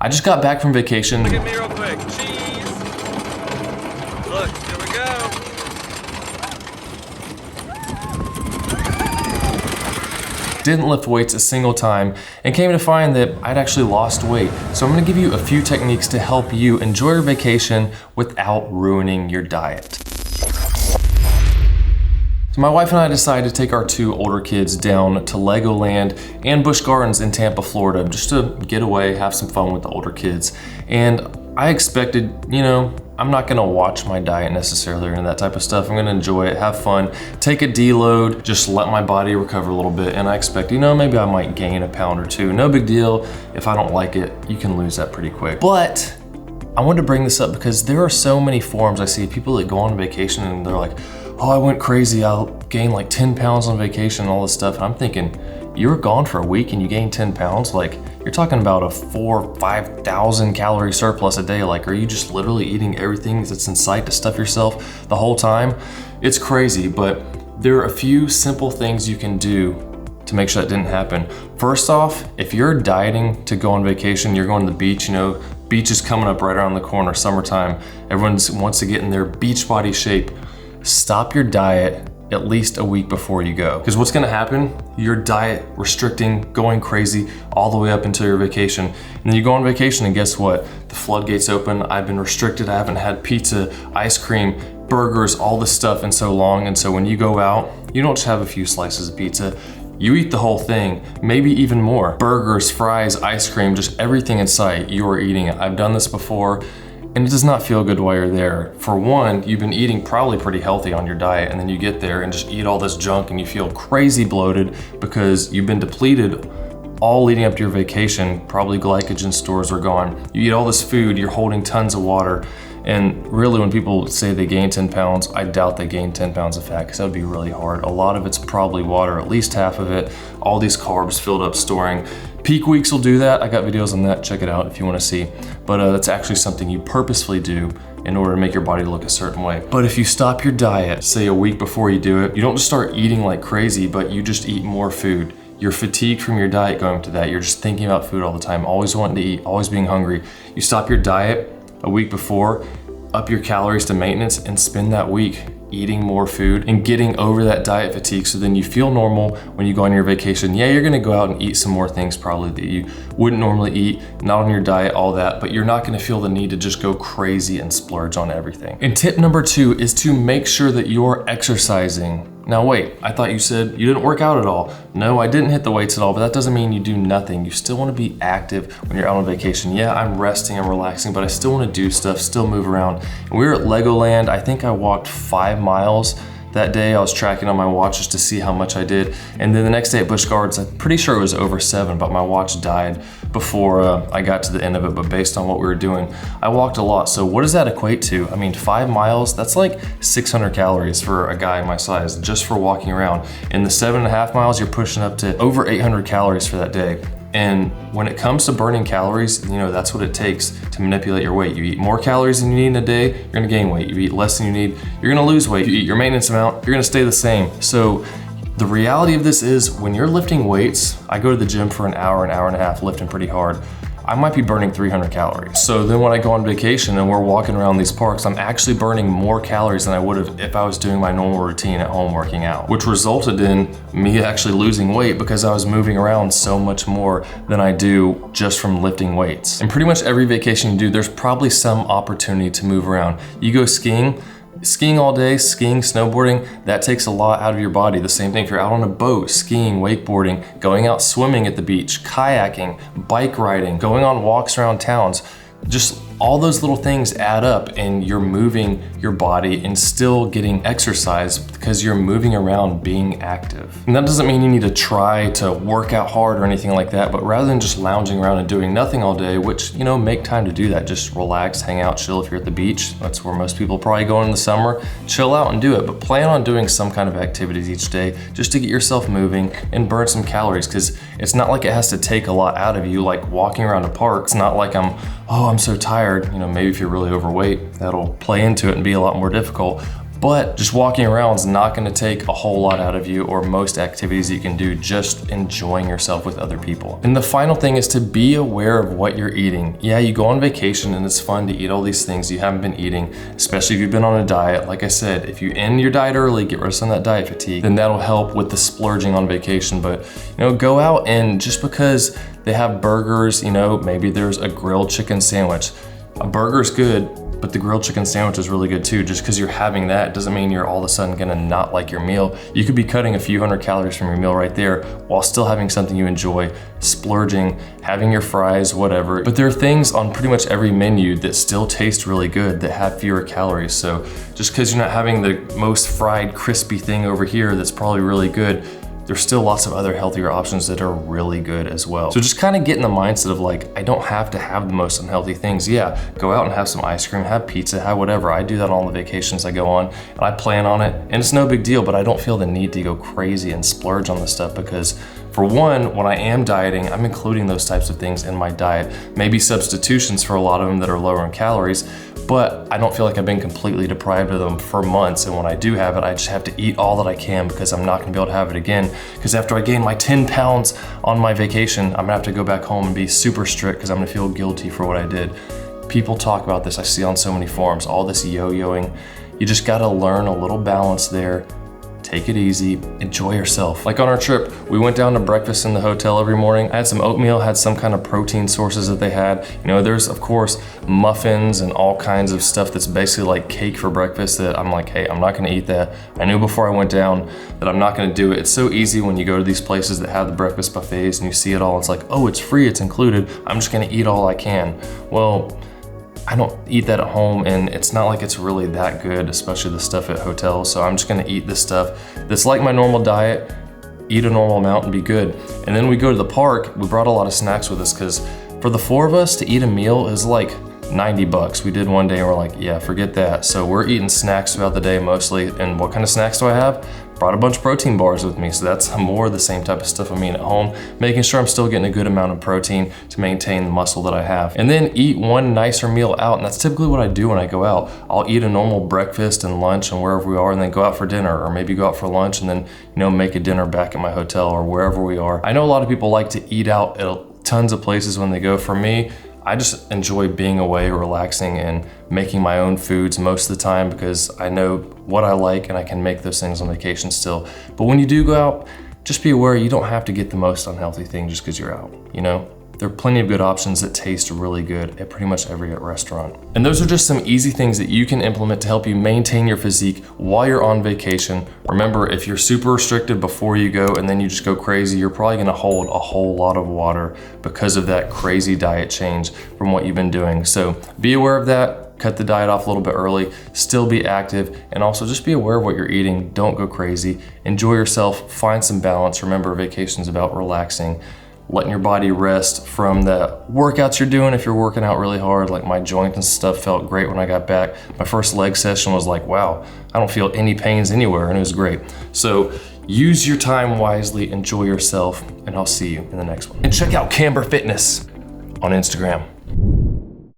I just got back from vacation. Look at me real quick. Cheese. Look, here we go. Didn't lift weights a single time, and came to find that I'd actually lost weight. So I'm gonna give you a few techniques to help you enjoy your vacation without ruining your diet. So my wife and I decided to take our 2 older kids down to Legoland and Busch Gardens in Tampa, Florida, just to get away, have some fun with the older kids. And I expected, I'm not gonna watch my diet necessarily or that type of stuff. I'm gonna enjoy it, have fun, take a deload, just let my body recover a little bit. And I expect, maybe I might gain a pound or 2. No big deal. If I don't like it, you can lose that pretty quick. But I wanted to bring this up because there are so many forums I see people that go on vacation and they're like, oh, I went crazy. I'll gain like 10 pounds on vacation and all this stuff. And I'm thinking, you were gone for a week and you gained 10 pounds? Like, you're talking about a 4,000 or 5,000 calorie surplus a day. Like, are you just literally eating everything that's in sight to stuff yourself the whole time? It's crazy, but there are a few simple things you can do to make sure that didn't happen. First off, if you're dieting to go on vacation, you're going to the beach, beach is coming up right around the corner, summertime. Everyone wants to get in their beach body shape. Stop your diet at least a week before you go. Because what's gonna happen, your diet restricting, going crazy all the way up until your vacation. And then you go on vacation and guess what? The floodgates open, I've been restricted, I haven't had pizza, ice cream, burgers, all this stuff in so long. And so when you go out, you don't just have a few slices of pizza, you eat the whole thing, maybe even more. Burgers, fries, ice cream, just everything in sight, you are eating it. I've done this before. And it does not feel good while you're there. For one, you've been eating probably pretty healthy on your diet, and then you get there and just eat all this junk and you feel crazy bloated because you've been depleted all leading up to your vacation. Probably glycogen stores are gone. You eat all this food, you're holding tons of water. And really when people say they gain 10 pounds, I doubt they gain 10 pounds of fat because that would be really hard. A lot of it's probably water, at least half of it. All these carbs filled up storing. Peak weeks will do that. I got videos on that, check it out if you wanna see. But that's actually something you purposefully do in order to make your body look a certain way. But if you stop your diet, say a week before you do it, you don't just start eating like crazy, but you just eat more food. You're fatigued from your diet going to that. You're just thinking about food all the time, always wanting to eat, always being hungry. You stop your diet a week before, up your calories to maintenance, and spend that week eating more food and getting over that diet fatigue, so then you feel normal when you go on your vacation. Yeah, you're gonna go out and eat some more things probably that you wouldn't normally eat, not on your diet, all that, but you're not gonna feel the need to just go crazy and splurge on everything. And tip number 2 is to make sure that you're exercising. Now wait, I thought you said you didn't work out at all. No, I didn't hit the weights at all, but that doesn't mean you do nothing. You still wanna be active when you're out on vacation. Yeah, I'm resting, I'm relaxing, but I still wanna do stuff, still move around. And we were at Legoland, I think I walked 5 miles that day. I was tracking on my watch just to see how much I did. And then the next day at Busch Gardens, I'm pretty sure it was over 7, but my watch died before I got to the end of it. But based on what we were doing, I walked a lot. So what does that equate to? I mean, 5 miles, that's like 600 calories for a guy my size, just for walking around. In the 7.5 miles, you're pushing up to over 800 calories for that day. And when it comes to burning calories, that's what it takes to manipulate your weight. You eat more calories than you need in a day, you're gonna gain weight. You eat less than you need, you're gonna lose weight. You eat your maintenance amount, you're gonna stay the same. So the reality of this is when you're lifting weights, I go to the gym for an hour and a half lifting pretty hard. I might be burning 300 calories. So then when I go on vacation and we're walking around these parks, I'm actually burning more calories than I would have if I was doing my normal routine at home working out, which resulted in me actually losing weight because I was moving around so much more than I do just from lifting weights. And pretty much every vacation you do, there's probably some opportunity to move around. You go skiing all day, skiing, snowboarding, that takes a lot out of your body. The same thing if you're out on a boat, skiing, wakeboarding, going out swimming at the beach, kayaking, bike riding, going on walks around towns. Just all those little things add up and you're moving your body and still getting exercise because you're moving around being active. And that doesn't mean you need to try to work out hard or anything like that, but rather than just lounging around and doing nothing all day, which, make time to do that. Just relax, hang out, chill if you're at the beach. That's where most people probably go in the summer. Chill out and do it, but plan on doing some kind of activities each day just to get yourself moving and burn some calories, because it's not like it has to take a lot out of you, like walking around a park. It's not like I'm so tired. Maybe if you're really overweight, that'll play into it and be a lot more difficult. but just walking around is not gonna take a whole lot out of you or most activities you can do just enjoying yourself with other people. And the final thing is to be aware of what you're eating. Yeah, you go on vacation and it's fun to eat all these things you haven't been eating, especially if you've been on a diet. Like I said, if you end your diet early, get rid of some of that diet fatigue, then that'll help with the splurging on vacation. But go out, and just because they have burgers, maybe there's a grilled chicken sandwich. A burger's good, but the grilled chicken sandwich is really good too. Just because you're having that doesn't mean you're all of a sudden gonna not like your meal. You could be cutting a few hundred calories from your meal right there while still having something you enjoy, splurging, having your fries, whatever. But there are things on pretty much every menu that still taste really good that have fewer calories. So just because you're not having the most fried, crispy thing over here that's probably really good, there's still lots of other healthier options that are really good as well. So just kind of get in the mindset of like, I don't have to have the most unhealthy things. Yeah, go out and have some ice cream, have pizza, have whatever. I do that on the vacations I go on, and I plan on it, and it's no big deal, but I don't feel the need to go crazy and splurge on this stuff because, for one, when I am dieting, I'm including those types of things in my diet. Maybe substitutions for a lot of them that are lower in calories, but I don't feel like I've been completely deprived of them for months. And when I do have it, I just have to eat all that I can because I'm not gonna be able to have it again. Because after I gain my 10 pounds on my vacation, I'm gonna have to go back home and be super strict because I'm gonna feel guilty for what I did. People talk about this, I see on so many forums, all this yo-yoing. You just gotta learn a little balance there. Take it easy, enjoy yourself. Like on our trip, we went down to breakfast in the hotel every morning. I had some oatmeal, had some kind of protein sources that they had. There's of course muffins and all kinds of stuff that's basically like cake for breakfast that I'm like, hey, I'm not gonna eat that. I knew before I went down that I'm not gonna do it. It's so easy when you go to these places that have the breakfast buffets and you see it all, it's like, oh, it's free, it's included. I'm just gonna eat all I can. Well, I don't eat that at home, and it's not like it's really that good, especially the stuff at hotels. So I'm just gonna eat this stuff that's like my normal diet, eat a normal amount and be good. And then we go to the park, we brought a lot of snacks with us because for the 4 of us to eat a meal is like 90 bucks. We did one day and we're like, yeah, forget that. So we're eating snacks throughout the day mostly. And what kind of snacks do I have? Brought a bunch of protein bars with me. So that's more of the same type of stuff I'm eating at home, making sure I'm still getting a good amount of protein to maintain the muscle that I have. And then eat one nicer meal out. And that's typically what I do when I go out. I'll eat a normal breakfast and lunch and wherever we are, and then go out for dinner, or maybe go out for lunch and then, make a dinner back at my hotel or wherever we are. I know a lot of people like to eat out at tons of places when they go. For me, I just enjoy being away, relaxing, and making my own foods most of the time because I know what I like and I can make those things on vacation still. But when you do go out, just be aware you don't have to get the most unhealthy thing just because you're out, There are plenty of good options that taste really good at pretty much every restaurant. And those are just some easy things that you can implement to help you maintain your physique while you're on vacation. Remember, if you're super restricted before you go and then you just go crazy, you're probably gonna hold a whole lot of water because of that crazy diet change from what you've been doing. So be aware of that. Cut the diet off a little bit early, still be active, and also just be aware of what you're eating. Don't go crazy. Enjoy yourself, find some balance. Remember, vacation's about relaxing, letting your body rest from the workouts you're doing. If you're working out really hard, like my joints and stuff felt great when I got back. My first leg session was like, wow, I don't feel any pains anywhere, and it was great. So use your time wisely, enjoy yourself, and I'll see you in the next one. And check out Camber Fitness on Instagram.